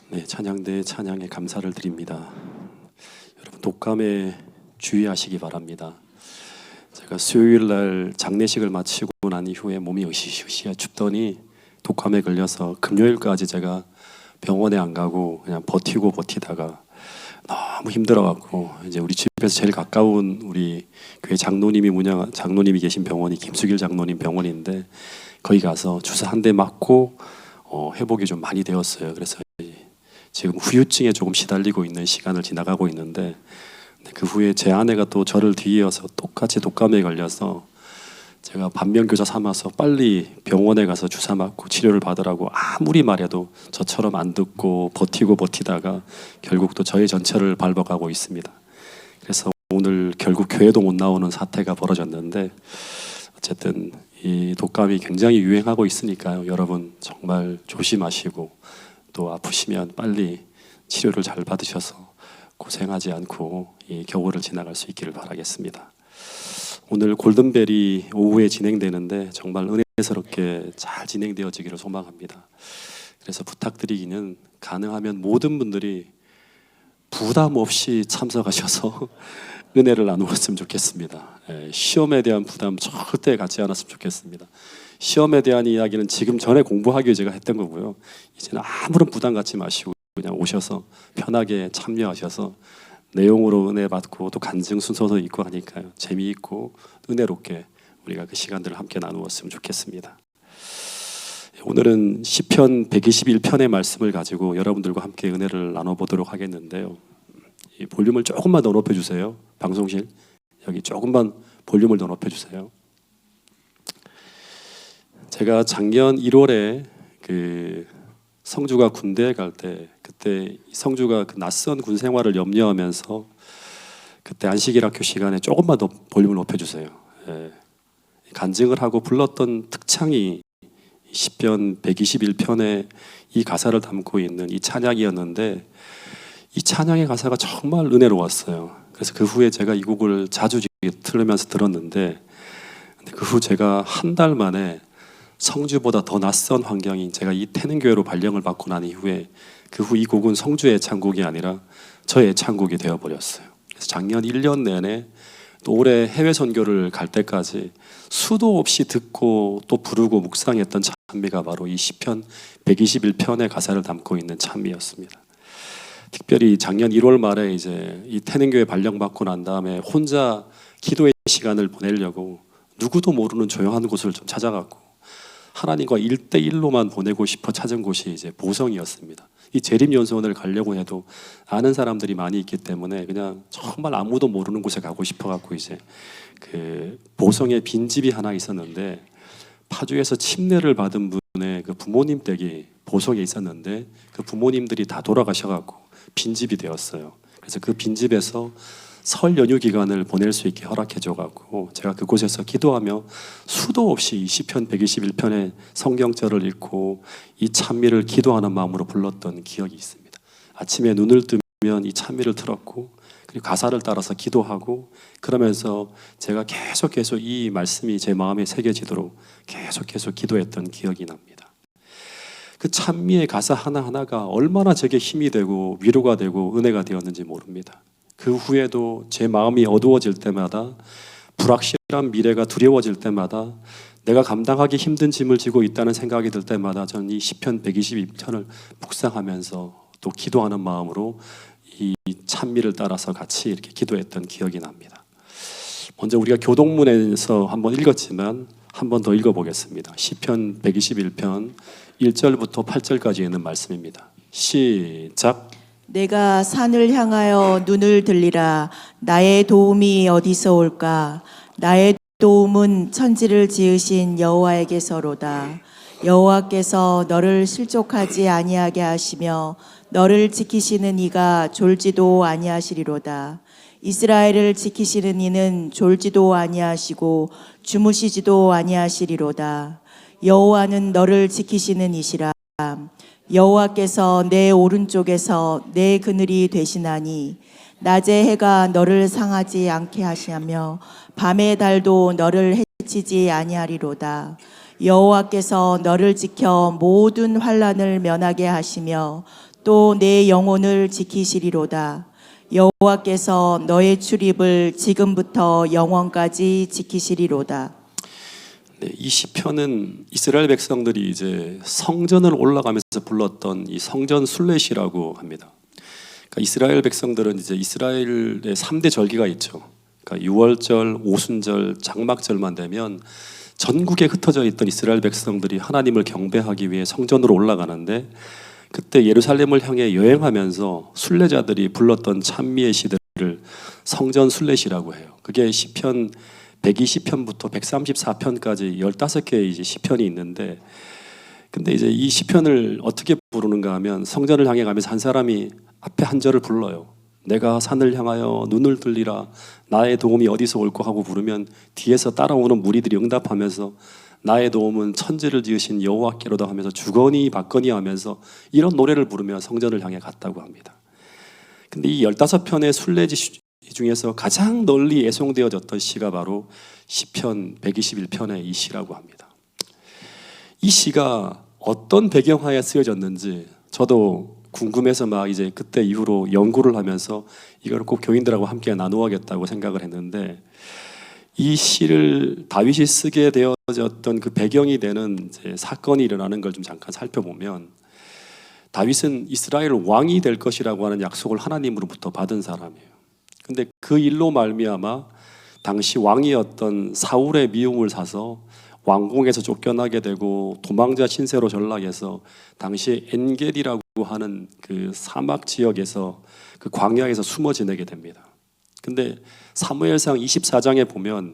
네, 찬양대의 찬양에 감사를 드립니다. 여러분 독감에 주의하시기 바랍니다. 제가 수요일 날 장례식을 마치고 난 이후에 몸이 으시으시해 춥더니 독감에 걸려서 금요일까지 제가 병원에 안 가고 그냥 버티다가 너무 힘들어갖고 이제 우리 집에서 제일 가까운 우리 교회 장로님이 계신 병원이 김수길 장로님 병원인데 거기 가서 주사 한 대 맞고 회복이 좀 많이 되었어요. 그래서 지금 후유증에 조금 시달리고 있는 시간을 지나가고 있는데 그 후에 제 아내가 또 저를 뒤이어서 똑같이 독감에 걸려서 제가 반면교사 삼아서 빨리 병원에 가서 주사 맞고 치료를 받으라고 아무리 말해도 저처럼 안 듣고 버티다가 결국 또 저의 전철을 밟아가고 있습니다. 그래서 오늘 결국 교회도 못 나오는 사태가 벌어졌는데 어쨌든 이 독감이 굉장히 유행하고 있으니까요. 여러분 정말 조심하시고 또 아프시면 빨리 치료를 잘 받으셔서 고생하지 않고 이 겨울을 지나갈 수 있기를 바라겠습니다. 오늘 골든벨이 오후에 진행되는데 정말 은혜스럽게 잘 진행되어지기를 소망합니다. 그래서 부탁드리기는 가능하면 모든 분들이 부담 없이 참석하셔서 은혜를 나누었으면 좋겠습니다. 시험에 대한 부담 절대 갖지 않았으면 좋겠습니다. 시험에 대한 이야기는 지금 전에 공부하기 위해 제가 했던 거고요. 이제는 아무런 부담 갖지 마시고 그냥 오셔서 편하게 참여하셔서 내용으로 은혜 받고 또 간증 순서도 있고 하니까요. 재미있고 은혜롭게 우리가 그 시간들을 함께 나누었으면 좋겠습니다. 오늘은 시편 121편의 말씀을 가지고 여러분들과 함께 은혜를 나눠보도록 하겠는데요. 이 볼륨을 조금만 더 높여주세요. 방송실 여기 조금만 볼륨을 더 높여주세요. 제가 작년 1월에 그 성주가 군대에 갈 때 그때 성주가 그 낯선 군 생활을 염려하면서 그때 안식일학교 시간에 조금만 더 볼륨을 높여주세요. 간증을 하고 불렀던 특창이 시편 121편에 이 가사를 담고 있는 이 찬양이었는데 이 찬양의 가사가 정말 은혜로웠어요. 그래서 그 후에 제가 이 곡을 자주 틀으면서 들었는데 그 후 제가 한 달 만에 성주보다 더 낯선 환경인 제가 이 태능교회로 발령을 받고 난 이후에 그 후 이 곡은 성주의 애창곡이 아니라 저의 애창곡이 되어버렸어요. 그래서 작년 1년 내내 또 올해 해외 선교를 갈 때까지 수도 없이 듣고 또 부르고 묵상했던 찬미가 바로 이 시편 121편의 가사를 담고 있는 찬미였습니다. 특별히 작년 1월 말에 이제 이 태능교회 발령받고 난 다음에 혼자 기도의 시간을 보내려고 누구도 모르는 조용한 곳을 좀 찾아갔고 하나님과 1대1로만 보내고 싶어 찾은 곳이 이제 보성이었습니다. 이 재림연수원을 가려고 해도 아는 사람들이 많이 있기 때문에 그냥 정말 아무도 모르는 곳에 가고 싶어갖고 이제 그 보성에 빈집이 하나 있었는데 파주에서 침례를 받은 분의 그 부모님 댁이 보성에 있었는데 그 부모님들이 다 돌아가셔갖고 빈집이 되었어요. 그래서 그 빈집에서 설 연휴 기간을 보낼 수 있게 허락해줘가지고 제가 그곳에서 기도하며 수도 없이 이 시편 121편의 성경절을 읽고 이 찬미를 기도하는 마음으로 불렀던 기억이 있습니다. 아침에 눈을 뜨면 이 찬미를 틀었고 그리고 가사를 따라서 기도하고 그러면서 제가 계속 이 말씀이 제 마음에 새겨지도록 계속 기도했던 기억이 납니다. 그 찬미의 가사 하나하나가 얼마나 제게 힘이 되고 위로가 되고 은혜가 되었는지 모릅니다. 그 후에도 제 마음이 어두워질 때마다 불확실한 미래가 두려워질 때마다 내가 감당하기 힘든 짐을 지고 있다는 생각이 들 때마다 저는 이 시편 122편을 묵상하면서 또 기도하는 마음으로 이 찬미를 따라서 같이 이렇게 기도했던 기억이 납니다. 먼저 우리가 교동문에서 한번 읽었지만 한 번 더 읽어보겠습니다. 시편 121편 1절부터 8절까지 있는 말씀입니다. 시작. 내가 산을 향하여 눈을 들리라. 나의 도움이 어디서 올까? 나의 도움은 천지를 지으신 여호와에게서로다. 여호와께서 너를 실족하지 아니하게 하시며 너를 지키시는 이가 졸지도 아니하시리로다. 이스라엘을 지키시는 이는 졸지도 아니하시고 주무시지도 아니하시리로다. 여호와는 너를 지키시는 이시라. 여호와께서 내 오른쪽에서 내 그늘이 되시나니 낮의 해가 너를 상하지 않게 하시며 밤의 달도 너를 해치지 아니하리로다. 여호와께서 너를 지켜 모든 환난을 면하게 하시며 또 내 영혼을 지키시리로다. 여호와께서 너의 출입을 지금부터 영원까지 지키시리로다. 네, 이 시편은 이스라엘 백성들이 이제 성전을 올라가면서 불렀던 이 성전 순례시라고 합니다. 그러니까 이스라엘 백성들은 이제 이스라엘의 3대 절기가 있죠. 그러니까 유월절, 오순절, 장막절만 되면 전국에 흩어져 있던 이스라엘 백성들이 하나님을 경배하기 위해 성전으로 올라가는데, 그때 예루살렘을 향해 여행하면서 순례자들이 불렀던 찬미의 시들을 성전 순례시라고 해요. 그게 시편 120편부터 134편까지 15개의 이제 시편이 있는데, 근데 이제 이 시편을 어떻게 부르는가 하면 성전을 향해 가면서 한 사람이 앞에 한 절을 불러요. 내가 산을 향하여 눈을 들리라 나의 도움이 어디서 올까 하고 부르면 뒤에서 따라오는 무리들이 응답하면서 나의 도움은 천지를 지으신 여호와께로다 하면서 주거니 받거니 하면서 이런 노래를 부르며 성전을 향해 갔다고 합니다. 근데 이 15편의 순례지 중에서 가장 널리 애송되어졌던 시가 바로 시편 121편의 이 시라고 합니다. 이 시가 어떤 배경하에 쓰여졌는지 저도 궁금해서 막 이제 그때 이후로 연구를 하면서 이걸 꼭 교인들하고 함께 나누어야겠다고 생각을 했는데, 이 시를 다윗이 쓰게 되어졌던 그 배경이 되는 이제 사건이 일어나는 걸 좀 잠깐 살펴보면, 다윗은 이스라엘 왕이 될 것이라고 하는 약속을 하나님으로부터 받은 사람이에요. 근데 그 일로 말미암아 당시 왕이었던 사울의 미움을 사서 왕궁에서 쫓겨나게 되고 도망자 신세로 전락해서 당시 엔겔이라고 하는 그 사막 지역에서 그 광야에서 숨어 지내게 됩니다. 근데 사무엘상 24장에 보면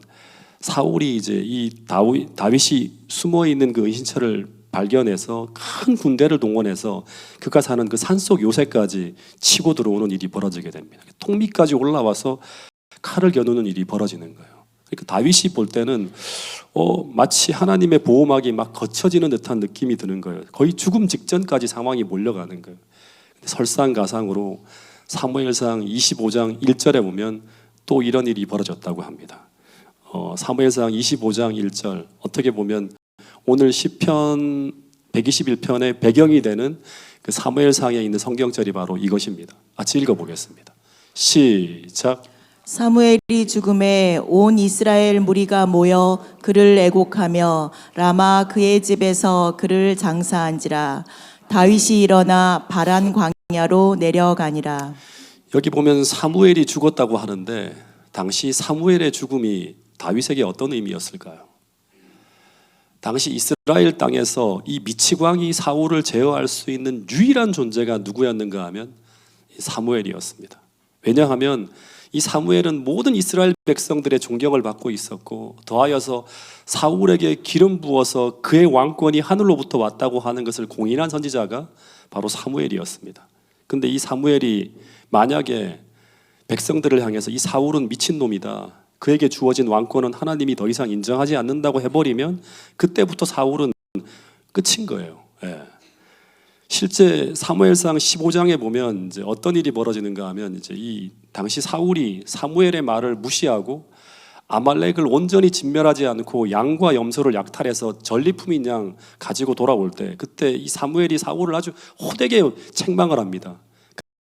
사울이 이제 이 다윗이 숨어 있는 그 은신처를 발견해서 큰 군대를 동원해서 그가 사는 그 산속 요새까지 치고 들어오는 일이 벌어지게 됩니다. 통미까지 올라와서 칼을 겨누는 일이 벌어지는 거예요. 그러니까 다윗이 볼 때는 마치 하나님의 보호막이 막 거쳐지는 듯한 느낌이 드는 거예요. 거의 죽음 직전까지 상황이 몰려가는 거예요. 설상가상으로 사무엘상 25장 1절에 보면 또 이런 일이 벌어졌다고 합니다. 사무엘상 25장 1절, 어떻게 보면 오늘 시편 121편의 배경이 되는 그 사무엘상에 있는 성경절이 바로 이것입니다. 같이 읽어보겠습니다. 시작. 사무엘이 죽음에 온 이스라엘 무리가 모여 그를 애곡하며 라마 그의 집에서 그를 장사한지라. 다윗이 일어나 바란 광야로 내려가니라. 여기 보면 사무엘이 죽었다고 하는데, 당시 사무엘의 죽음이 다윗에게 어떤 의미였을까요? 당시 이스라엘 땅에서 이 미치광이 사울을 제어할 수 있는 유일한 존재가 누구였는가 하면 사무엘이었습니다. 왜냐하면 이 사무엘은 모든 이스라엘 백성들의 존경을 받고 있었고, 더하여서 사울에게 기름 부어서 그의 왕권이 하늘로부터 왔다고 하는 것을 공인한 선지자가 바로 사무엘이었습니다. 근데 이 사무엘이 만약에 백성들을 향해서 이 사울은 미친놈이다, 그에게 주어진 왕권은 하나님이 더 이상 인정하지 않는다고 해버리면 그때부터 사울은 끝인 거예요. 예. 실제 사무엘상 15장에 보면 이제 어떤 일이 벌어지는가 하면, 이제 이 당시 사울이 사무엘의 말을 무시하고 아말렉을 온전히 진멸하지 않고 양과 염소를 약탈해서 전리품인 양 가지고 돌아올 때, 그때 이 사무엘이 사울을 아주 호되게 책망을 합니다.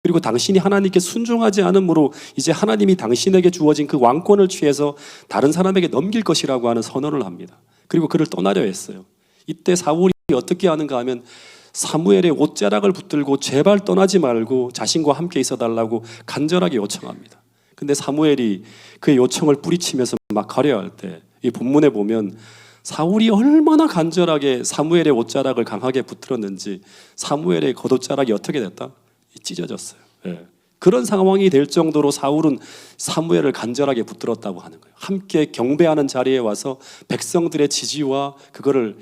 그리고 당신이 하나님께 순종하지 않으므로 이제 하나님이 당신에게 주어진 그 왕권을 취해서 다른 사람에게 넘길 것이라고 하는 선언을 합니다. 그리고 그를 떠나려 했어요. 이때 사울이 어떻게 하는가 하면 사무엘의 옷자락을 붙들고 제발 떠나지 말고 자신과 함께 있어달라고 간절하게 요청합니다. 근데 사무엘이 그의 요청을 뿌리치면서 막 가려 할 때, 이 본문에 보면 사울이 얼마나 간절하게 사무엘의 옷자락을 강하게 붙들었는지 사무엘의 겉옷자락이 어떻게 됐다? 찢어졌어요. 예. 그런 상황이 될 정도로 사울은 사무엘을 간절하게 붙들었다고 하는 거예요. 함께 경배하는 자리에 와서 백성들의 지지와 그거를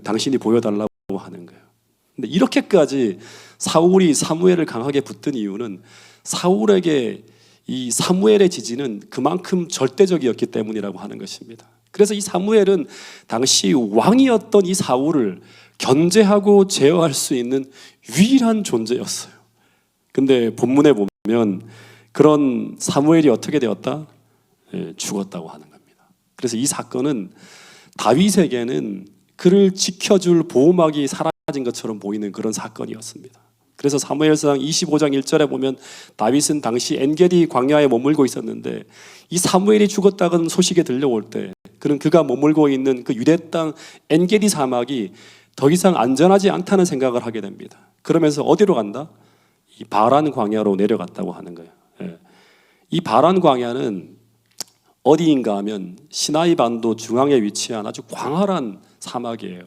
당신이 보여달라고 하는 거예요. 근데 이렇게까지 사울이 사무엘을 강하게 붙든 이유는 사울에게 이 사무엘의 지지는 그만큼 절대적이었기 때문이라고 하는 것입니다. 그래서 이 사무엘은 당시 왕이었던 이 사울을 견제하고 제어할 수 있는 유일한 존재였어요. 근데 본문에 보면 그런 사무엘이 어떻게 되었다? 죽었다고 하는 겁니다. 그래서 이 사건은 다윗에게는 그를 지켜줄 보호막이 사라진 것처럼 보이는 그런 사건이었습니다. 그래서 사무엘상 25장 1절에 보면 다윗은 당시 엔게디 광야에 머물고 있었는데 이 사무엘이 죽었다는 소식이 들려올 때 그는 그가 머물고 있는 그 유대 땅 엔게디 사막이 더 이상 안전하지 않다는 생각을 하게 됩니다. 그러면서 어디로 간다? 이 바란 광야로 내려갔다고 하는 거예요. 예. 이 바란 광야는 어디인가 하면 시나이 반도 중앙에 위치한 아주 광활한 사막이에요.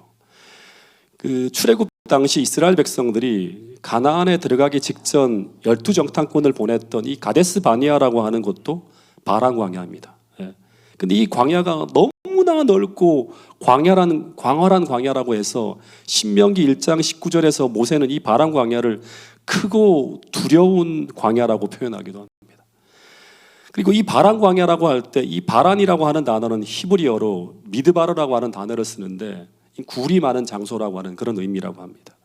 그 출애굽 당시 이스라엘 백성들이 가나안에 들어가기 직전 12정탐꾼을 보냈던 이 가데스 바니아라고 하는 곳도 바란 광야입니다. 예. 근데 이 광야가 너무나 넓고 광활한 광야라고 해서 신명기 1장 19절에서 모세는 이 바란 광야를 크고 두려운 광야라고 표현하기도 합니다. 그리고 이 바란 광야라고 할 때 이 바란이라고 하는 단어는 히브리어로 미드바르라고 하는 단어를 쓰는데 굴이 많은 장소라고 하는 그런 의미라고 합니다.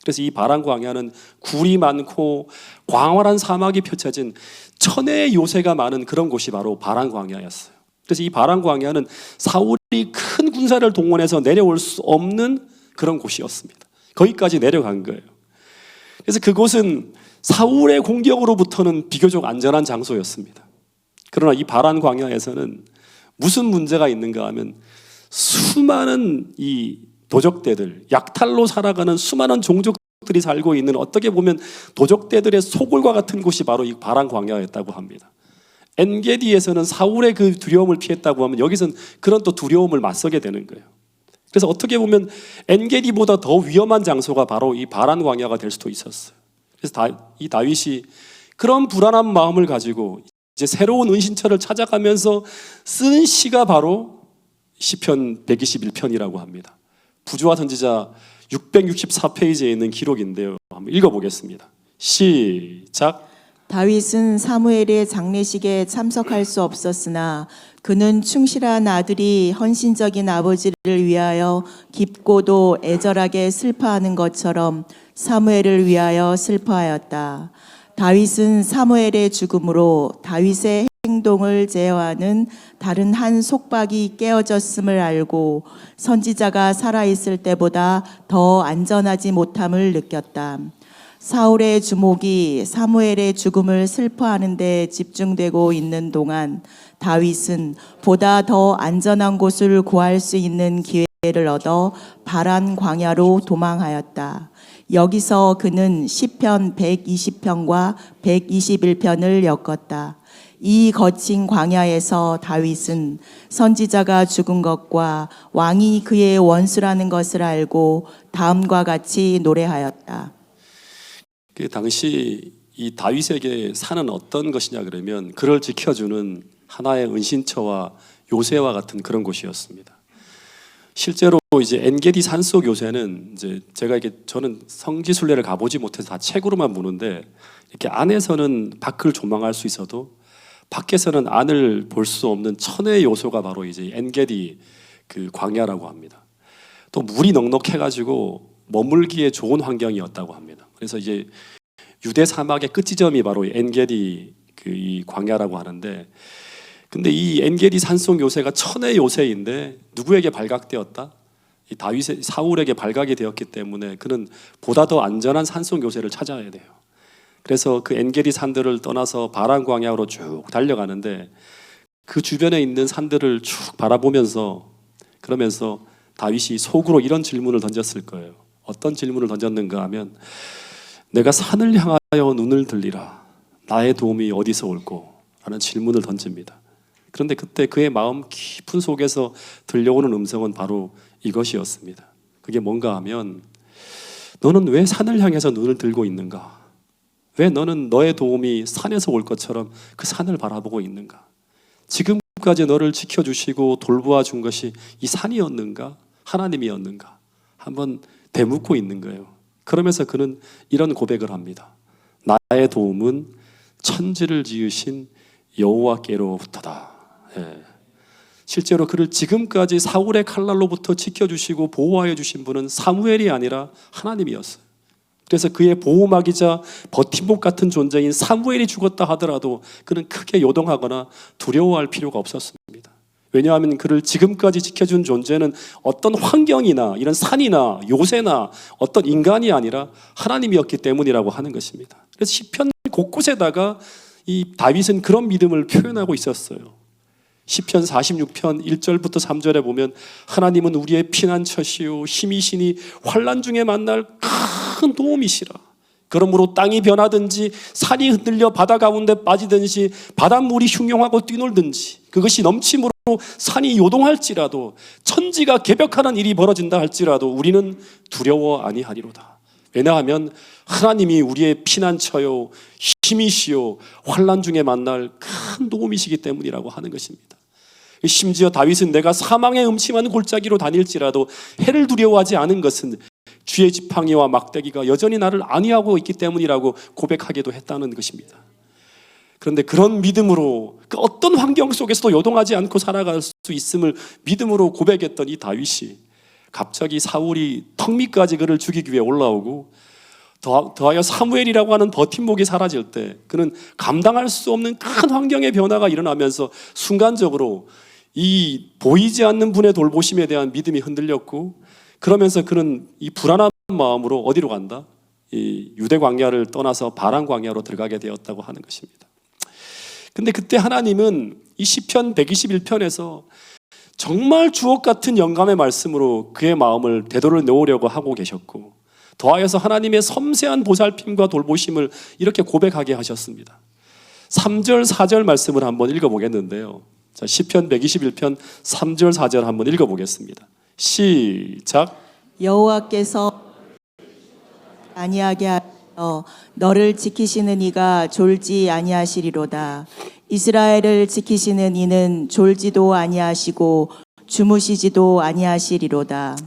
그래서 이 바란 광야는 굴이 많고 광활한 사막이 펼쳐진 천혜의 요새가 많은 그런 곳이 바로 바란 광야였어요. 그래서 이 바란 광야는 사울이 큰 군사를 동원해서 내려올 수 없는 그런 곳이었습니다. 거기까지 내려간 거예요. 그래서 그곳은 사울의 공격으로부터는 비교적 안전한 장소였습니다. 그러나 이 바란 광야에서는 무슨 문제가 있는가 하면 수많은 이 도적대들, 약탈로 살아가는 수많은 종족들이 살고 있는 어떻게 보면 도적대들의 소굴과 같은 곳이 바로 이 바란 광야였다고 합니다. 엔게디에서는 사울의 그 두려움을 피했다고 하면 여기서는 그런 또 두려움을 맞서게 되는 거예요. 그래서 어떻게 보면 엔게디보다 더 위험한 장소가 바로 이 바란 광야가 될 수도 있었어요. 그래서 이 다윗이 그런 불안한 마음을 가지고 이제 새로운 은신처를 찾아가면서 쓴 시가 바로 시편 121편이라고 합니다. 부조와 선지자 664페이지에 있는 기록인데요. 한번 읽어보겠습니다. 시작. 다윗은 사무엘의 장례식에 참석할 수 없었으나 그는 충실한 아들이 헌신적인 아버지를 위하여 깊고도 애절하게 슬퍼하는 것처럼 사무엘을 위하여 슬퍼하였다. 다윗은 사무엘의 죽음으로 다윗의 행동을 제어하는 다른 한 속박이 깨어졌음을 알고 선지자가 살아있을 때보다 더 안전하지 못함을 느꼈다. 사울의 주목이 사무엘의 죽음을 슬퍼하는 데 집중되고 있는 동안 다윗은 보다 더 안전한 곳을 구할 수 있는 기회를 얻어 바란 광야로 도망하였다. 여기서 그는 시편 120편과 121편을 엮었다. 이 거친 광야에서 다윗은 선지자가 죽은 것과 왕이 그의 원수라는 것을 알고 다음과 같이 노래하였다. 그 당시 이 다윗에게 산은 어떤 것이냐 그러면 그를 지켜주는 하나의 은신처와 요새와 같은 그런 곳이었습니다. 실제로 이제 엔게디 산속 요새는 이제 제가 이게 저는 성지순례를 가보지 못해서 다 책으로만 보는데 이렇게 안에서는 밖을 조망할 수 있어도 밖에서는 안을 볼 수 없는 천혜의 요소가 바로 이제 엔게디 그 광야라고 합니다. 또 물이 넉넉해가지고 머물기에 좋은 환경이었다고 합니다. 그래서 이제 유대 사막의 끝지점이 바로 엔게디 그 이 광야라고 하는데, 근데 이 엔게디 산속 요새가 천의 요새인데 누구에게 발각되었다? 이 다윗의 사울에게 발각이 되었기 때문에 그는 보다 더 안전한 산속 요새를 찾아야 돼요. 그래서 그 엔게디 산들을 떠나서 바란 광야로 쭉 달려가는데 그 주변에 있는 산들을 쭉 바라보면서 그러면서 다윗이 속으로 이런 질문을 던졌을 거예요. 어떤 질문을 던졌는가 하면 내가 산을 향하여 눈을 들리라. 나의 도움이 어디서 올꼬? 라는 질문을 던집니다. 그런데 그때 그의 마음 깊은 속에서 들려오는 음성은 바로 이것이었습니다. 그게 뭔가 하면 너는 왜 산을 향해서 눈을 들고 있는가? 왜 너는 너의 도움이 산에서 올 것처럼 그 산을 바라보고 있는가? 지금까지 너를 지켜주시고 돌보아 준 것이 이 산이었는가? 하나님이었는가? 한번 되묻고 있는 거예요. 그러면서 그는 이런 고백을 합니다. 나의 도움은 천지를 지으신 여호와께로부터다. 예. 실제로 그를 지금까지 사울의 칼날로부터 지켜주시고 보호하여 주신 분은 사무엘이 아니라 하나님이었어요. 그래서 그의 보호막이자 버팀목 같은 존재인 사무엘이 죽었다 하더라도 그는 크게 요동하거나 두려워할 필요가 없었습니다. 왜냐하면 그를 지금까지 지켜준 존재는 어떤 환경이나 이런 산이나 요새나 어떤 인간이 아니라 하나님이었기 때문이라고 하는 것입니다. 그래서 시편 곳곳에다가 이 다윗은 그런 믿음을 표현하고 있었어요. 시편 46편 1절부터 3절에 보면 하나님은 우리의 피난처시요 힘이시니 환난 중에 만날 큰 도움이시라. 그러므로 땅이 변하든지 산이 흔들려 바다 가운데 빠지든지 바닷물이 흉용하고 뛰놀든지 그것이 넘침으로 산이 요동할지라도 천지가 개벽하는 일이 벌어진다 할지라도 우리는 두려워 아니하리로다. 왜냐하면 하나님이 우리의 피난처요 힘이시요 환난 중에 만날 큰 도움이시기 때문이라고 하는 것입니다. 심지어 다윗은 내가 사망의 음침한 골짜기로 다닐지라도 해를 두려워하지 않은 것은 주의 지팡이와 막대기가 여전히 나를 안위하고 있기 때문이라고 고백하기도 했다는 것입니다. 그런데 그런 믿음으로 그 어떤 환경 속에서도 요동하지 않고 살아갈 수 있음을 믿음으로 고백했던 이 다윗이 갑자기 사울이 턱밑까지 그를 죽이기 위해 올라오고 더하여 사무엘이라고 하는 버팀목이 사라질 때 그는 감당할 수 없는 큰 환경의 변화가 일어나면서 순간적으로 이 보이지 않는 분의 돌보심에 대한 믿음이 흔들렸고 그러면서 그는 이 불안한 마음으로 어디로 간다? 이 유대 광야를 떠나서 바란 광야로 들어가게 되었다고 하는 것입니다. 근데 그때 하나님은 이 시편 121편에서 정말 주옥 같은 영감의 말씀으로 그의 마음을 되돌려 놓으려고 하고 계셨고 더하여서 하나님의 섬세한 보살핌과 돌보심을 이렇게 고백하게 하셨습니다. 3절 4절 말씀을 한번 읽어보겠는데요. 자, 시편 121편 3절 4절 한번 읽어보겠습니다. 시작. 여호와께서 아니하게 하여 너를 지키시는 이가 졸지 아니하시리로다. 이스라엘을 지키시는 이는 졸지도 아니하시고 주무시지도 아니하시리로다.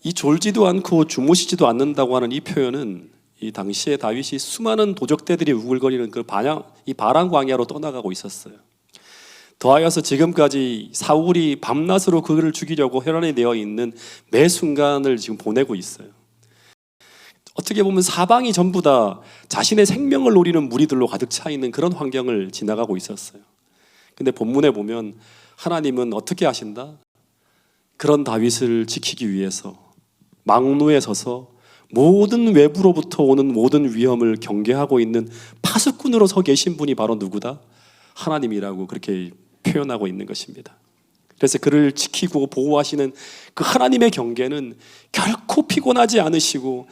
이 졸지도 않고 주무시지도 않는다고 하는 이 표현은 이 당시에 다윗이 수많은 도적대들이 우글거리는 그 이 바란 광야로 떠나가고 있었어요. 더하여서 지금까지 사울이 밤낮으로 그를 죽이려고 혈안이 되어 있는 매 순간을 지금 보내고 있어요. 어떻게 보면 사방이 전부 다 자신의 생명을 노리는 무리들로 가득 차 있는 그런 환경을 지나가고 있었어요. 근데 본문에 보면 하나님은 어떻게 하신다? 그런 다윗을 지키기 위해서 망루에 서서 모든 외부로부터 오는 모든 위험을 경계하고 있는 파수꾼으로 서 계신 분이 바로 누구다? 하나님이라고 그렇게 표현하고 있는 것입니다. 그래서 그를 지키고 보호하시는 그 하나님의 경계는 결코 피곤하지 않으시고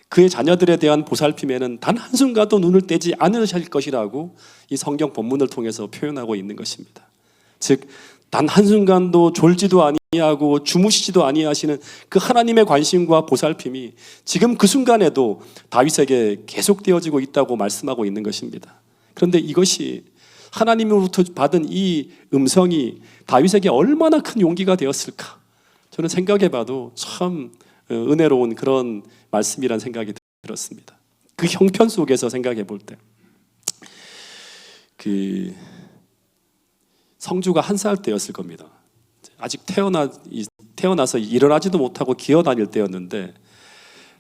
그의 자녀들에 대한 보살핌에는 단 한순간도 눈을 떼지 않으실 것이라고 이 성경 본문을 통해서 표현하고 있는 것입니다. 즉 단 한순간도 졸지도 아니하고 주무시지도 아니하시는 그 하나님의 관심과 보살핌이 지금 그 순간에도 다윗에게 계속되어지고 있다고 말씀하고 있는 것입니다. 그런데 이것이 하나님으로부터 받은 이 음성이 다윗에게 얼마나 큰 용기가 되었을까? 저는 생각해봐도 참 은혜로운 그런 말씀이란 생각이 들었습니다. 그 형편 속에서 생각해볼 때 그 성주가 1살 때였을 겁니다. 아직 태어나서 일어나지도 못하고 기어다닐 때였는데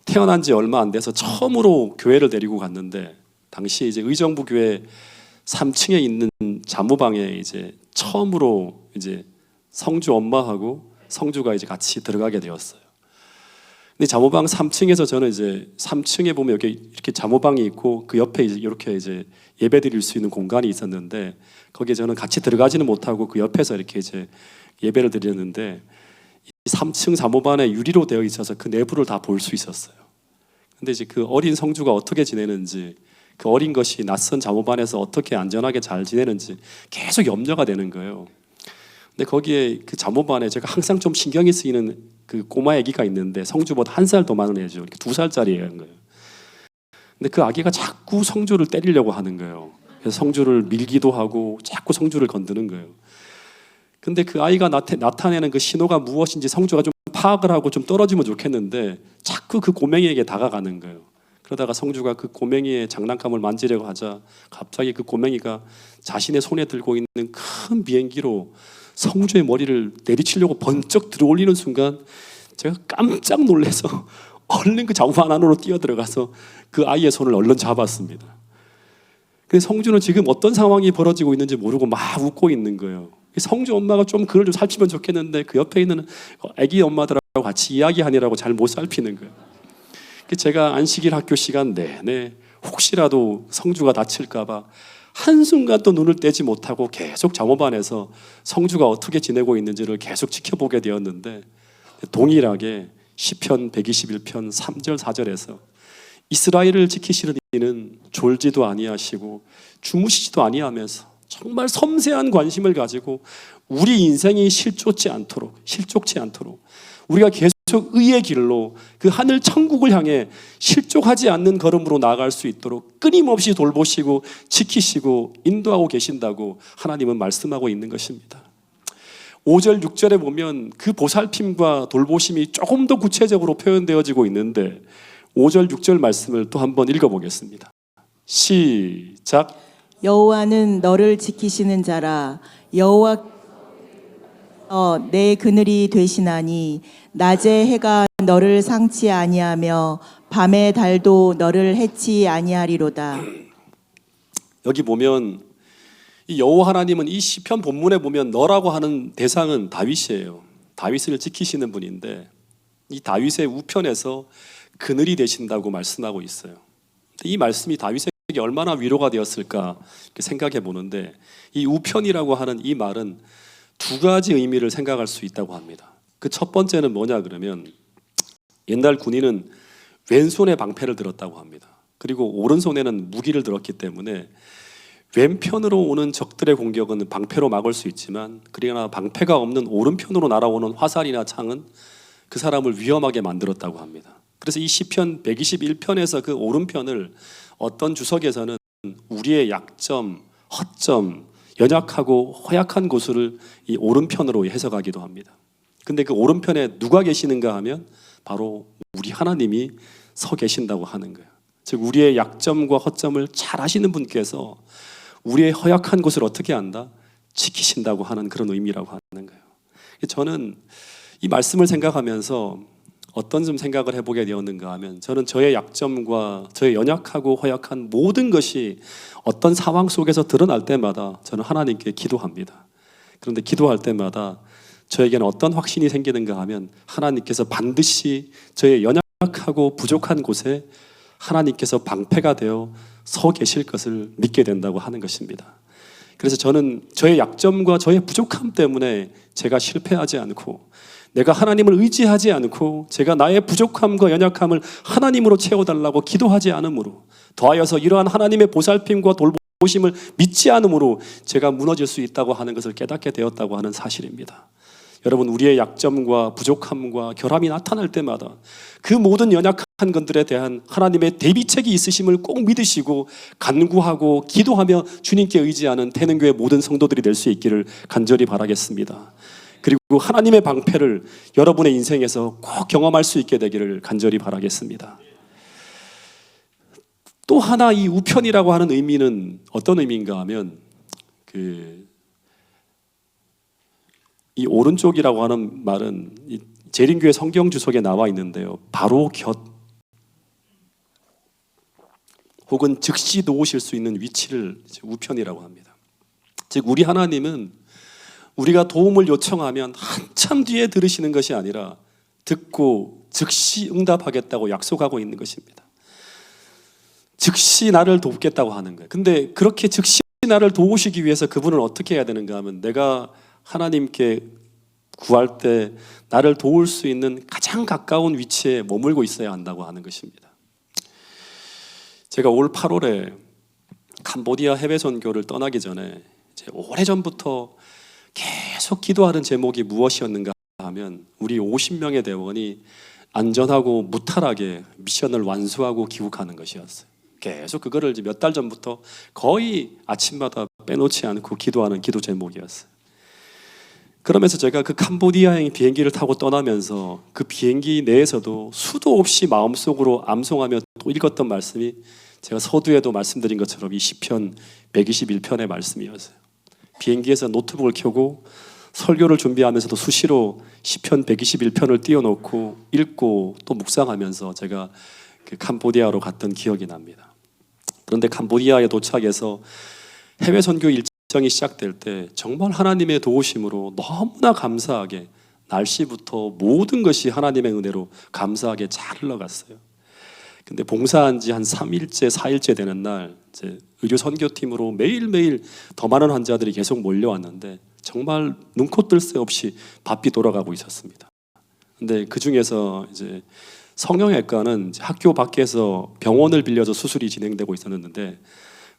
태어난 지 얼마 안 돼서 처음으로 교회를 데리고 갔는데 당시 이제 의정부 교회 3층에 있는 자무방에 이제 처음으로 이제 성주 엄마하고 성주가 이제 같이 들어가게 되었어요. 근데 자무방 3층에서 저는 이제 3층에 보면 이렇게 자무방이 있고 그 옆에 이렇게 이제 예배 드릴 수 있는 공간이 있었는데 거기에 저는 같이 들어가지는 못하고 그 옆에서 이렇게 이제 예배를 드렸는데 3층 자무방에 유리로 되어 있어서 그 내부를 다 볼 수 있었어요. 근데 이제 그 어린 성주가 어떻게 지내는지 그 어린 것이 낯선 자무반에서 어떻게 안전하게 잘 지내는지 계속 염려가 되는 거예요. 근데 거기에 그 자무반에 제가 항상 좀 신경이 쓰이는 그 꼬마 아기가 있는데 성주보다 1살 더 많은 애죠. 이렇게 2살짜리인 거예요. 근데 그 아기가 자꾸 성주를 때리려고 하는 거예요. 그래서 성주를 밀기도 하고 자꾸 성주를 건드는 거예요. 근데 그 아이가 나타내는 그 신호가 무엇인지 성주가 좀 파악을 하고 좀 떨어지면 좋겠는데 자꾸 그 고맹이에게 다가가는 거예요. 그러다가 성주가 그 고맹이의 장난감을 만지려고 하자 갑자기 그 고맹이가 자신의 손에 들고 있는 큰 비행기로 성주의 머리를 내리치려고 번쩍 들어올리는 순간 제가 깜짝 놀라서 얼른 그 자무반 안으로 뛰어들어가서 그 아이의 손을 얼른 잡았습니다. 근데 성주는 지금 어떤 상황이 벌어지고 있는지 모르고 막 웃고 있는 거예요. 성주 엄마가 좀 그걸 좀 살피면 좋겠는데 그 옆에 있는 아기 엄마들하고 같이 이야기하느라고 잘 못 살피는 거예요. 제가 안식일 학교 시간 내내 혹시라도 성주가 다칠까봐 한순간 또 눈을 떼지 못하고 계속 잠옷안에서 성주가 어떻게 지내고 있는지를 계속 지켜보게 되었는데, 동일하게 시편 121편 3절 4절에서 이스라엘을 지키시는 이는 졸지도 아니하시고 주무시지도 아니하면서 정말 섬세한 관심을 가지고 우리 인생이 실족지 않도록 우리가 계속 의의 길로 그 하늘 천국을 향해 실족하지 않는 걸음으로 나아갈 수 있도록 끊임없이 돌보시고 지키시고 인도하고 계신다고 하나님은 말씀하고 있는 것입니다. 5절 6절에 보면 그 보살핌과 돌보심이 조금 더 구체적으로 표현되어지고 있는데 5절 6절 말씀을 또 한번 읽어보겠습니다. 시작. 여호와는 너를 지키시는 자라. 여호와께서 내 그늘이 되시나니 낮에 해가 너를 상치 아니하며 밤의 달도 너를 해치 아니하리로다. 여기 보면 이 여호와 하나님은 이 시편 본문에 보면 너라고 하는 대상은 다윗이에요. 다윗을 지키시는 분인데 이 다윗의 우편에서 그늘이 되신다고 말씀하고 있어요. 이 말씀이 다윗에게 얼마나 위로가 되었을까 생각해 보는데, 이 우편이라고 하는 이 말은 두 가지 의미를 생각할 수 있다고 합니다. 그 첫 번째는 뭐냐 그러면, 옛날 군인은 왼손에 방패를 들었다고 합니다. 그리고 오른손에는 무기를 들었기 때문에 왼편으로 오는 적들의 공격은 방패로 막을 수 있지만, 그러나 방패가 없는 오른편으로 날아오는 화살이나 창은 그 사람을 위험하게 만들었다고 합니다. 그래서 이 시편 121편에서 그 오른편을 어떤 주석에서는 우리의 약점, 허점, 연약하고 허약한 곳을 이 오른편으로 해석하기도 합니다. 근데 그 오른편에 누가 계시는가 하면 바로 우리 하나님이 서 계신다고 하는 거예요. 즉 우리의 약점과 허점을 잘 아시는 분께서 우리의 허약한 곳을 어떻게 한다? 지키신다고 하는 그런 의미라고 하는 거예요. 저는 이 말씀을 생각하면서 어떤 좀 생각을 해보게 되었는가 하면, 저는 저의 약점과 저의 연약하고 허약한 모든 것이 어떤 상황 속에서 드러날 때마다 저는 하나님께 기도합니다. 그런데 기도할 때마다 저에게는 어떤 확신이 생기는가 하면, 하나님께서 반드시 저의 연약하고 부족한 곳에 하나님께서 방패가 되어 서 계실 것을 믿게 된다고 하는 것입니다. 그래서 저는 저의 약점과 저의 부족함 때문에 제가 실패하지 않고, 내가 하나님을 의지하지 않고 제가 나의 부족함과 연약함을 하나님으로 채워달라고 기도하지 않으므로, 더하여서 이러한 하나님의 보살핌과 돌보심을 믿지 않으므로 제가 무너질 수 있다고 하는 것을 깨닫게 되었다고 하는 사실입니다. 여러분, 우리의 약점과 부족함과 결함이 나타날 때마다 그 모든 연약한 것들에 대한 하나님의 대비책이 있으심을 꼭 믿으시고 간구하고 기도하며 주님께 의지하는 태능교회 모든 성도들이 될 수 있기를 간절히 바라겠습니다. 그리고 하나님의 방패를 여러분의 인생에서 꼭 경험할 수 있게 되기를 간절히 바라겠습니다. 또 하나 이 우편이라고 하는 의미는 어떤 의미인가 하면, 이 오른쪽이라고 하는 말은 이 재림교회 성경 주석에 나와 있는데요, 바로 곁 혹은 즉시 도우실 수 있는 위치를 우편이라고 합니다. 즉 우리 하나님은 우리가 도움을 요청하면 한참 뒤에 들으시는 것이 아니라 듣고 즉시 응답하겠다고 약속하고 있는 것입니다. 즉시 나를 돕겠다고 하는 거예요. 근데 그렇게 즉시 나를 도우시기 위해서 그분은 어떻게 해야 되는가 하면, 내가 하나님께 구할 때 나를 도울 수 있는 가장 가까운 위치에 머물고 있어야 한다고 하는 것입니다. 제가 올 8월에 캄보디아 해외 선교를 떠나기 전에 오래전부터 계속 기도하는 제목이 무엇이었는가 하면, 우리 50명의 대원이 안전하고 무탈하게 미션을 완수하고 귀국하는 것이었어요. 계속 그거를 몇 달 전부터 거의 아침마다 빼놓지 않고 기도하는 기도 제목이었어요. 그러면서 제가 그 캄보디아행 비행기를 타고 떠나면서 그 비행기 내에서도 수도 없이 마음속으로 암송하며 또 읽었던 말씀이, 제가 서두에도 말씀드린 것처럼 이 시편 121편의 말씀이었어요. 비행기에서 노트북을 켜고 설교를 준비하면서도 수시로 시편 121편을 띄워놓고 읽고 또 묵상하면서 제가 그 캄보디아로 갔던 기억이 납니다. 그런데 캄보디아에 도착해서 해외 선교 일정을 걱정이 시작될 때 정말 하나님의 도우심으로 너무나 감사하게 날씨부터 모든 것이 하나님의 은혜로 감사하게 잘 흘러갔어요. 근데 봉사한 지 한 3일째, 4일째 되는 날 이제 의료 선교팀으로 매일매일 더 많은 환자들이 계속 몰려왔는데 정말 눈코 뜰 새 없이 바삐 돌아가고 있었습니다. 근데 그 중에서 이제 성형외과는 이제 학교 밖에서 병원을 빌려서 수술이 진행되고 있었는데,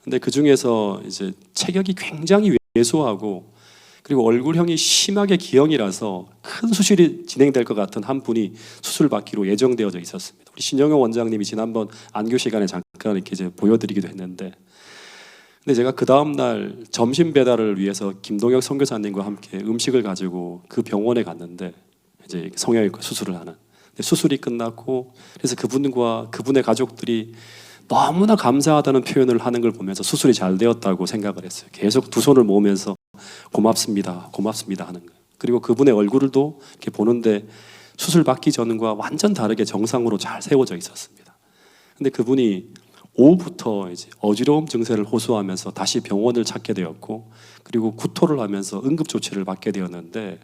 근데 그 중에서 이제 체격이 굉장히 왜소하고 그리고 얼굴형이 심하게 기형이라서 큰 수술이 진행될 것 같은 한 분이 수술 받기로 예정되어져 있었습니다. 우리 신영영 원장님이 지난번 안교 시간에 잠깐 이렇게 이제 보여드리기도 했는데, 근데 제가 그 다음 날 점심 배달을 위해서 김동혁 선교사님과 함께 음식을 가지고 그 병원에 갔는데 이제 성형외과 수술을 하는. 근데 수술이 끝났고 그래서 그분과 그분의 가족들이 너무나 감사하다는 표현을 하는 걸 보면서 수술이 잘 되었다고 생각을 했어요. 계속 두 손을 모으면서 고맙습니다, 고맙습니다 하는 거예요. 그리고 그분의 얼굴도 이렇게 보는데 수술 받기 전과 완전 다르게 정상으로 잘 세워져 있었습니다. 근데 그분이 오후부터 이제 어지러움 증세를 호소하면서 다시 병원을 찾게 되었고, 그리고 구토를 하면서 응급 조치를 받게 되었는데,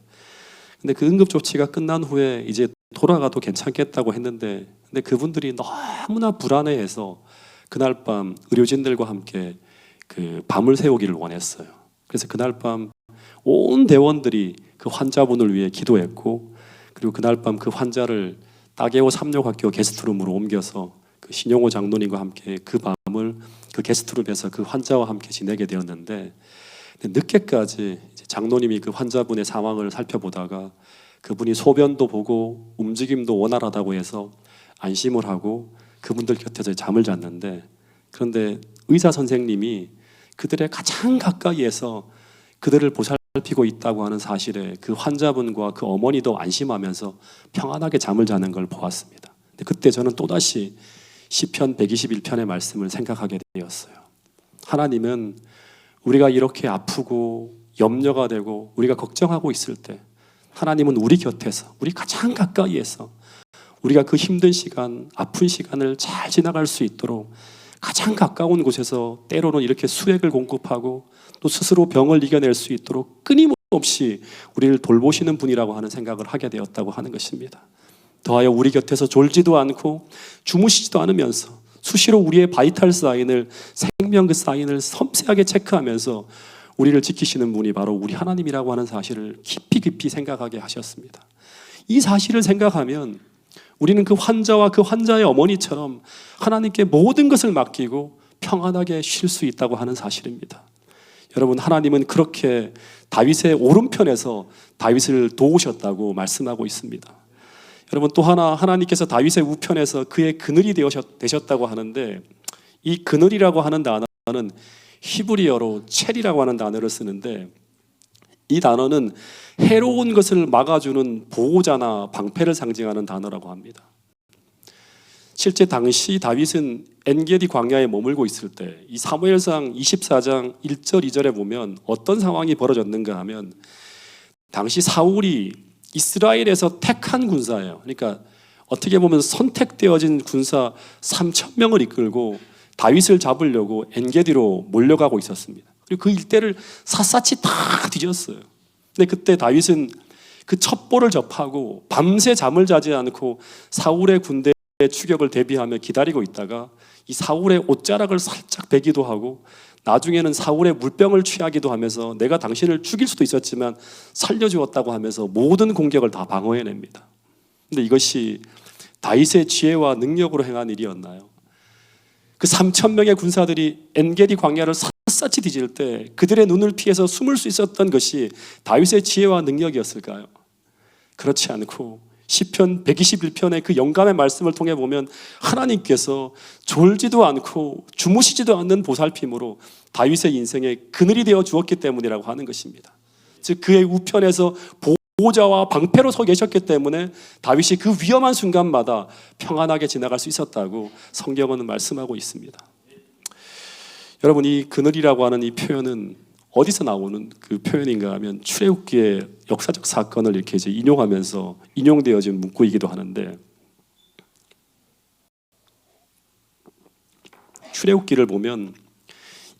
근데 그 응급 조치가 끝난 후에 이제 돌아가도 괜찮겠다고 했는데, 근데 그분들이 너무나 불안해해서 그날 밤 의료진들과 함께 그 밤을 새우기를 원했어요. 그래서 그날 밤 온 대원들이 그 환자분을 위해 기도했고, 그리고 그날 밤 그 환자를 따개오 삼육학교 게스트룸으로 옮겨서 그 신용호 장로님과 함께 그 밤을 그 게스트룸에서 그 환자와 함께 지내게 되었는데, 늦게까지 이제 장로님이 그 환자분의 상황을 살펴보다가 그분이 소변도 보고 움직임도 원활하다고 해서 안심을 하고 그분들 곁에서 잠을 잤는데, 그런데 의사 선생님이 그들의 가장 가까이에서 그들을 보살피고 있다고 하는 사실에 그 환자분과 그 어머니도 안심하면서 평안하게 잠을 자는 걸 보았습니다. 근데 그때 저는 또다시 시편 121편의 말씀을 생각하게 되었어요. 하나님은 우리가 이렇게 아프고 염려가 되고 우리가 걱정하고 있을 때 하나님은 우리 곁에서, 우리 가장 가까이에서 우리가 그 힘든 시간, 아픈 시간을 잘 지나갈 수 있도록 가장 가까운 곳에서 때로는 이렇게 수액을 공급하고 또 스스로 병을 이겨낼 수 있도록 끊임없이 우리를 돌보시는 분이라고 하는 생각을 하게 되었다고 하는 것입니다. 더하여 우리 곁에서 졸지도 않고 주무시지도 않으면서 수시로 우리의 바이탈 사인을, 생명 그 사인을 섬세하게 체크하면서 우리를 지키시는 분이 바로 우리 하나님이라고 하는 사실을 깊이 생각하게 하셨습니다. 이 사실을 생각하면 우리는 그 환자와 그 환자의 어머니처럼 하나님께 모든 것을 맡기고 평안하게 쉴 수 있다고 하는 사실입니다. 여러분, 하나님은 그렇게 다윗의 오른편에서 다윗을 도우셨다고 말씀하고 있습니다. 여러분, 또 하나, 하나님께서 다윗의 우편에서 그의 그늘이 되셨다고 하는데, 이 그늘이라고 하는 단어는 히브리어로 첼이라고 하는 단어를 쓰는데, 이 단어는 해로운 것을 막아주는 보호자나 방패를 상징하는 단어라고 합니다. 실제 당시 다윗은 엔게디 광야에 머물고 있을 때 이 사무엘상 24장 1절 2절에 보면 어떤 상황이 벌어졌는가 하면, 당시 사울이 이스라엘에서 택한 군사예요. 그러니까 어떻게 보면 선택되어진 군사 3,000명을 이끌고 다윗을 잡으려고 엔게디로 몰려가고 있었습니다. 그리고 그 일대를 샅샅이 다 뒤졌어요. 근데 그때 다윗은 그 첩보를 접하고 밤새 잠을 자지 않고 사울의 군대의 추격을 대비하며 기다리고 있다가 이 사울의 옷자락을 살짝 베기도 하고 나중에는 사울의 물병을 취하기도 하면서 내가 당신을 죽일 수도 있었지만 살려주었다고 하면서 모든 공격을 다 방어해냅니다. 근데 이것이 다윗의 지혜와 능력으로 행한 일이었나요? 그 3,000명의 군사들이 엔게디 광야를 샅샅이 뒤질 때 그들의 눈을 피해서 숨을 수 있었던 것이 다윗의 지혜와 능력이었을까요? 그렇지 않고 시편 121편의 그 영감의 말씀을 통해 보면 하나님께서 졸지도 않고 주무시지도 않는 보살핌으로 다윗의 인생에 그늘이 되어 주었기 때문이라고 하는 것입니다. 즉 그의 우편에서 보호자와 방패로 서 계셨기 때문에 다윗이 그 위험한 순간마다 평안하게 지나갈 수 있었다고 성경은 말씀하고 있습니다. 여러분, 이 그늘이라고 하는 이 표현은 어디서 나오는 그 표현인가 하면 출애굽기의 역사적 사건을 이렇게 이제 인용하면서 인용되어진 문구이기도 하는데, 출애굽기를 보면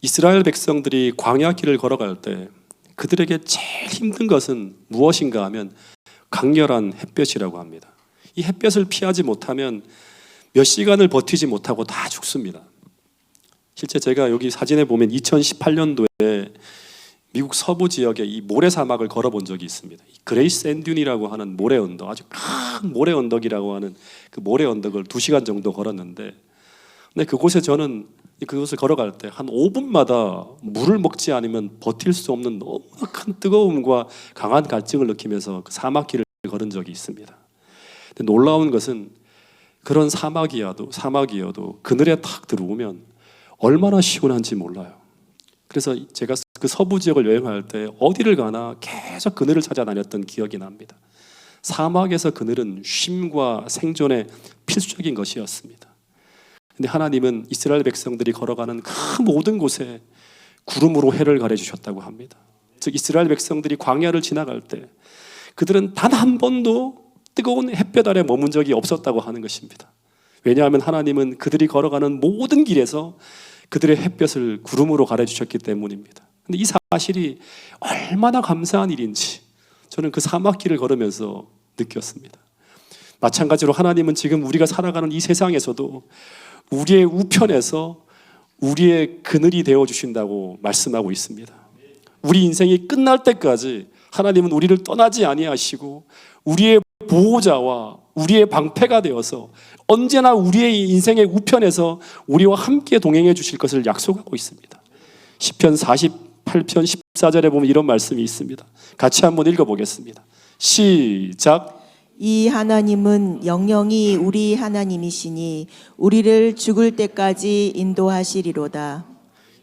이스라엘 백성들이 광야 길을 걸어갈 때 그들에게 제일 힘든 것은 무엇인가 하면 강렬한 햇볕이라고 합니다. 이 햇볕을 피하지 못하면 몇 시간을 버티지 못하고 다 죽습니다. 실제 제가 여기 사진에 보면 2018년도에 미국 서부 지역에 이 모래 사막을 걸어본 적이 있습니다. 그레이스 샌듄이라고 하는 모래 언덕, 아주 큰 모래 언덕이라고 하는 그 모래 언덕을 2시간 정도 걸었는데, 근데 그곳에 저는 그곳을 걸어갈 때 한 5분마다 물을 먹지 않으면 버틸 수 없는 너무 큰 뜨거움과 강한 갈증을 느끼면서 그 사막길을 걸은 적이 있습니다. 근데 놀라운 것은 그런 사막이어도 그늘에 탁 들어오면 얼마나 시원한지 몰라요. 그래서 제가 그 서부 지역을 여행할 때 어디를 가나 계속 그늘을 찾아다녔던 기억이 납니다. 사막에서 그늘은 쉼과 생존의 필수적인 것이었습니다. 근데 하나님은 이스라엘 백성들이 걸어가는 그 모든 곳에 구름으로 해를 가려주셨다고 합니다. 즉 이스라엘 백성들이 광야를 지나갈 때 그들은 단 한 번도 뜨거운 햇볕 아래 머문 적이 없었다고 하는 것입니다. 왜냐하면 하나님은 그들이 걸어가는 모든 길에서 그들의 햇볕을 구름으로 가려주셨기 때문입니다. 근데 이 사실이 얼마나 감사한 일인지 저는 그 사막길을 걸으면서 느꼈습니다. 마찬가지로 하나님은 지금 우리가 살아가는 이 세상에서도 우리의 우편에서 우리의 그늘이 되어주신다고 말씀하고 있습니다. 우리 인생이 끝날 때까지 하나님은 우리를 떠나지 아니하시고 우리의 보호자와 우리의 방패가 되어서 언제나 우리의 인생의 우편에서 우리와 함께 동행해 주실 것을 약속하고 있습니다. 시편 48편 14절에 보면 이런 말씀이 있습니다. 같이 한번 읽어보겠습니다. 시작. 이 하나님은 영영이 우리 하나님이시니 우리를 죽을 때까지 인도하시리로다.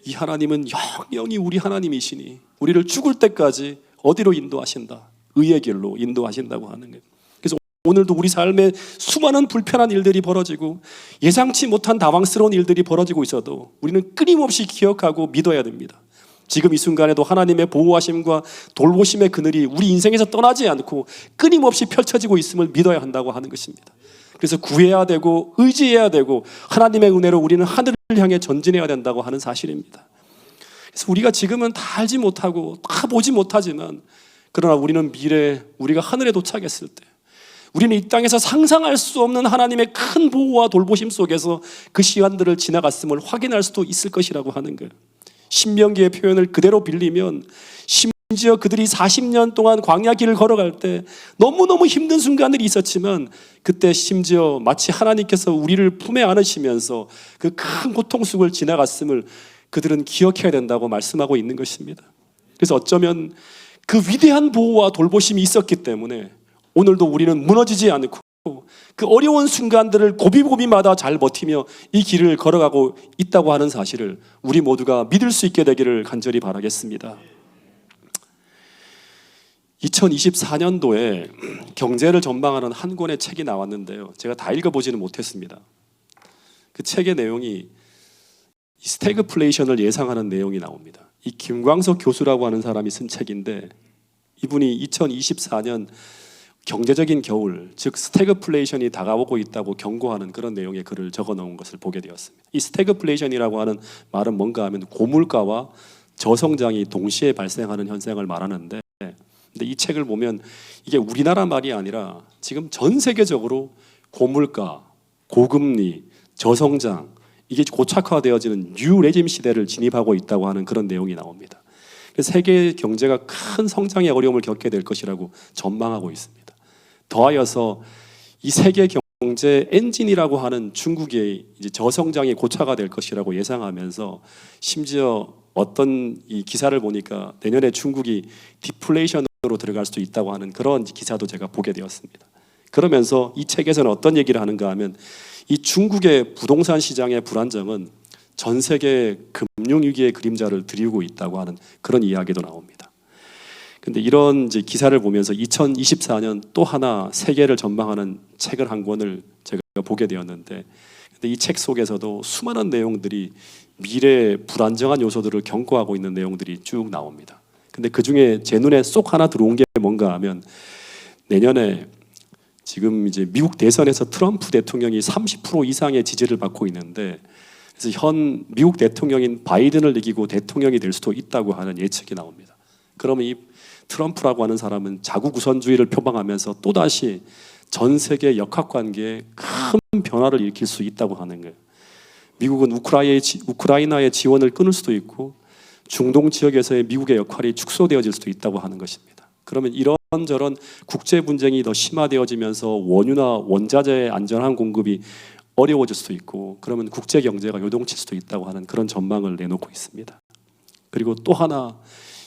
이 하나님은 영영이 우리 하나님이시니 우리를 죽을 때까지 어디로 인도하신다? 의의 길로 인도하신다고 하는 거예요. 그래서 오늘도 우리 삶에 수많은 불편한 일들이 벌어지고 예상치 못한 당황스러운 일들이 벌어지고 있어도 우리는 끊임없이 기억하고 믿어야 됩니다. 지금 이 순간에도 하나님의 보호하심과 돌보심의 그늘이 우리 인생에서 떠나지 않고 끊임없이 펼쳐지고 있음을 믿어야 한다고 하는 것입니다. 그래서 구해야 되고 의지해야 되고 하나님의 은혜로 우리는 하늘을 향해 전진해야 된다고 하는 사실입니다. 그래서 우리가 지금은 다 알지 못하고 다 보지 못하지만 그러나 우리는 미래에 우리가 하늘에 도착했을 때 우리는 이 땅에서 상상할 수 없는 하나님의 큰 보호와 돌보심 속에서 그 시간들을 지나갔음을 확인할 수도 있을 것이라고 하는 거예요. 신명기의 표현을 그대로 빌리면 심지어 그들이 40년 동안 광야 길을 걸어갈 때 너무너무 힘든 순간들이 있었지만 그때 심지어 마치 하나님께서 우리를 품에 안으시면서 그 큰 고통 속을 지나갔음을 그들은 기억해야 된다고 말씀하고 있는 것입니다. 그래서 어쩌면 그 위대한 보호와 돌보심이 있었기 때문에 오늘도 우리는 무너지지 않고 그 어려운 순간들을 고비고비마다 잘 버티며 이 길을 걸어가고 있다고 하는 사실을 우리 모두가 믿을 수 있게 되기를 간절히 바라겠습니다. 2024년도에 경제를 전망하는 한 권의 책이 나왔는데요. 제가 다 읽어보지는 못했습니다. 그 책의 내용이 스태그플레이션을 예상하는 내용이 나옵니다. 이 김광석 교수라고 하는 사람이 쓴 책인데 이분이 2024년 경제적인 겨울, 즉 스태그플레이션이 다가오고 있다고 경고하는 그런 내용의 글을 적어놓은 것을 보게 되었습니다. 이 스태그플레이션이라고 하는 말은 뭔가 하면 고물가와 저성장이 동시에 발생하는 현상을 말하는데 근데 이 책을 보면 이게 우리나라 말이 아니라 지금 전 세계적으로 고물가, 고금리, 저성장 이게 고착화되어지는 뉴 레짐 시대를 진입하고 있다고 하는 그런 내용이 나옵니다. 그래서 세계 경제가 큰 성장의 어려움을 겪게 될 것이라고 전망하고 있습니다. 더하여서 이 세계 경제 엔진이라고 하는 중국의 이제 저성장이 고착화 될 것이라고 예상하면서 심지어 어떤 이 기사를 보니까 내년에 중국이 디플레이션으로 들어갈 수도 있다고 하는 그런 기사도 제가 보게 되었습니다. 그러면서 이 책에서는 어떤 얘기를 하는가 하면 이 중국의 부동산 시장의 불안정은 전 세계 금융위기의 그림자를 드리고 있다고 하는 그런 이야기도 나옵니다. 근데 이런 이제 기사를 보면서 2024년 또 하나 세계를 전망하는 책을 한 권을 제가 보게 되었는데 근데 이 책 속에서도 수많은 내용들이 미래의 불안정한 요소들을 경고하고 있는 내용들이 쭉 나옵니다. 근데 그 중에 제 눈에 쏙 하나 들어온 게 뭔가 하면 내년에 지금 이제 미국 대선에서 트럼프 대통령이 30% 이상의 지지를 받고 있는데 그래서 현 미국 대통령인 바이든을 이기고 대통령이 될 수도 있다고 하는 예측이 나옵니다. 그러면 이 트럼프라고 하는 사람은 자국 우선주의를 표방하면서 또다시 전 세계 역학관계에 큰 변화를 일으킬 수 있다고 하는 거예요. 미국은 우크라이나의 지원을 끊을 수도 있고 중동 지역에서의 미국의 역할이 축소되어질 수도 있다고 하는 것입니다. 그러면 이런저런 국제 분쟁이 더 심화되어지면서 원유나 원자재의 안전한 공급이 어려워질 수도 있고 그러면 국제 경제가 요동칠 수도 있다고 하는 그런 전망을 내놓고 있습니다. 그리고 또 하나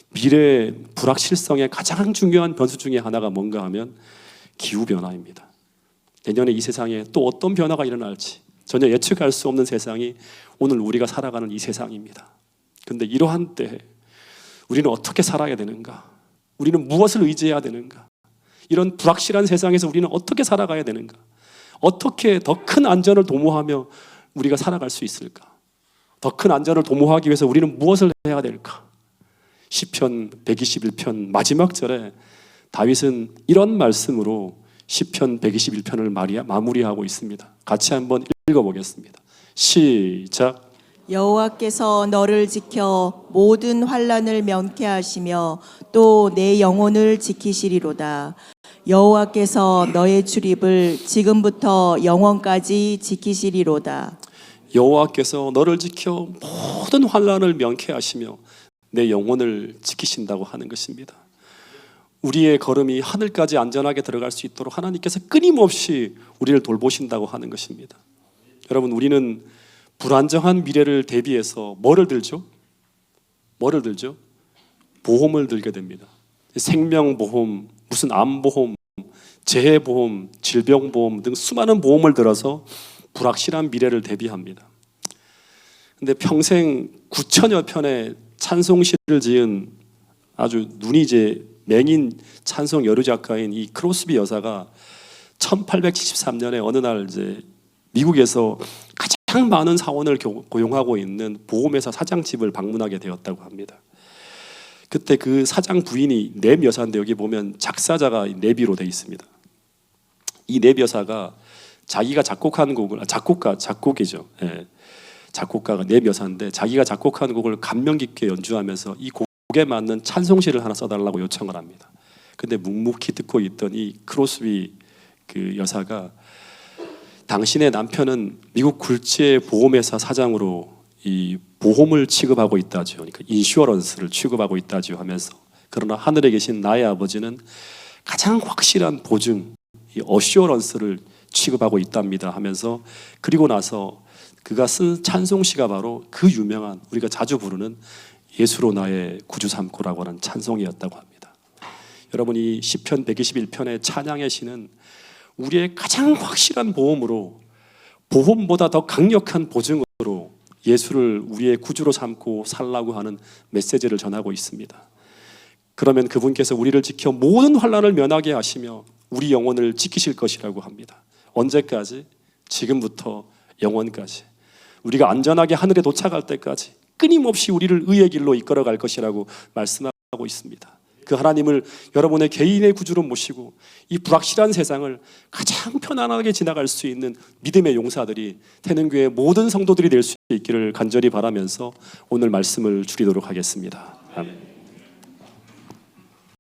미래의 불확실성의 가장 중요한 변수 중에 하나가 뭔가 하면 기후변화입니다. 내년에 이 세상에 또 어떤 변화가 일어날지 전혀 예측할 수 없는 세상이 오늘 우리가 살아가는 이 세상입니다. 그런데 이러한 때에 우리는 어떻게 살아야 되는가? 우리는 무엇을 의지해야 되는가? 이런 불확실한 세상에서 우리는 어떻게 살아가야 되는가? 어떻게 더 큰 안전을 도모하며 우리가 살아갈 수 있을까? 더 큰 안전을 도모하기 위해서 우리는 무엇을 해야 될까? 시편 121편 마지막 절에 다윗은 이런 말씀으로 시편 121편을 마무리하고 있습니다. 같이 한번 읽어보겠습니다. 시작. 여호와께서 너를 지켜 모든 환난을 면케하시며 또 내 영혼을 지키시리로다. 여호와께서 너의 출입을 지금부터 영원까지 지키시리로다. 여호와께서 너를 지켜 모든 환난을 면케하시며 내 영혼을 지키신다고 하는 것입니다. 우리의 걸음이 하늘까지 안전하게 들어갈 수 있도록 하나님께서 끊임없이 우리를 돌보신다고 하는 것입니다. 여러분, 우리는 불안정한 미래를 대비해서 뭐를 들죠? 뭐를 들죠? 보험을 들게 됩니다. 생명보험, 무슨 암보험, 재해보험, 질병보험 등 수많은 보험을 들어서 불확실한 미래를 대비합니다. 근데 평생 9천여 편의 찬송시를 지은 아주 눈이 이제 맹인 찬송 여류 작가인 이 크로스비 여사가 1873년에 어느 날 이제 미국에서 가장 많은 사원을 고용하고 있는 보험회사 사장집을 방문하게 되었다고 합니다. 그때 그 사장 부인이 넵 여사인데 여기 보면 작사자가 넵이로 되어 있습니다. 이 넵 여사가 자기가 작곡한 곡을 작곡이죠. 예. 작곡가가 넵 여사인데 자기가 작곡한 곡을 감명 깊게 연주하면서 이 곡에 맞는 찬송시를 하나 써달라고 요청을 합니다. 근데 묵묵히 듣고 있던 이 크로스비 그 여사가 당신의 남편은 미국 굴지의 보험회사 사장으로 이 보험을 취급하고 있다죠. 그러니까 인슈어런스를 취급하고 있다죠 하면서 그러나 하늘에 계신 나의 아버지는 가장 확실한 보증, 이 어슈어런스를 취급하고 있답니다 하면서 그리고 나서 그가 쓴 찬송시가 바로 그 유명한 우리가 자주 부르는 예수로 나의 구주 삼고라고 하는 찬송이었다고 합니다. 여러분, 이 시편 121편의 찬양의 시는 우리의 가장 확실한 보험으로 보험보다 더 강력한 보증으로 예수를 우리의 구주로 삼고 살라고 하는 메시지를 전하고 있습니다. 그러면 그분께서 우리를 지켜 모든 환난을 면하게 하시며 우리 영혼을 지키실 것이라고 합니다. 언제까지? 지금부터 영원까지. 우리가 안전하게 하늘에 도착할 때까지 끊임없이 우리를 의의 길로 이끌어갈 것이라고 말씀하고 있습니다. 그 하나님을 여러분의 개인의 구주로 모시고 이 불확실한 세상을 가장 편안하게 지나갈 수 있는 믿음의 용사들이 태능교회 모든 성도들이 될 수 있기를 간절히 바라면서 오늘 말씀을 줄이도록 하겠습니다. 아멘.